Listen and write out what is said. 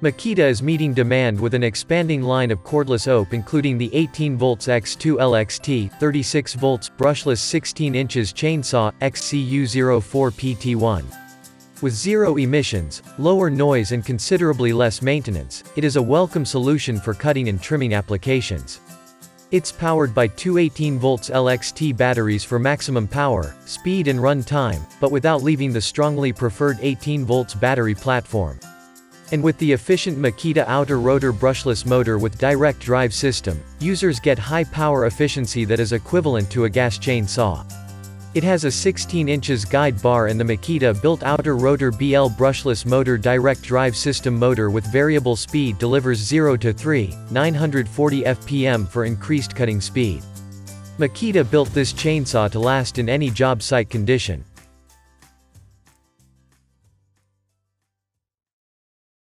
Makita is meeting demand with an expanding line of cordless OPE including the 18 volts X2 LXT, 36 volts brushless 16 inches chainsaw, XCU04PT1. With zero emissions, lower noise and considerably less maintenance, it is a welcome solution for cutting and trimming applications. It's powered by two 18 volts LXT batteries for maximum power, speed and run time, but without leaving the strongly preferred 18 volts battery platform. And with the efficient Makita outer rotor brushless motor with direct drive system, users get high power efficiency that is equivalent to a gas chainsaw. It has a 16 inches guide bar and the Makita built outer rotor BL brushless motor direct drive system motor with variable speed delivers 0 to 940 fpm for increased cutting speed. Makita built this chainsaw to last in any job site condition.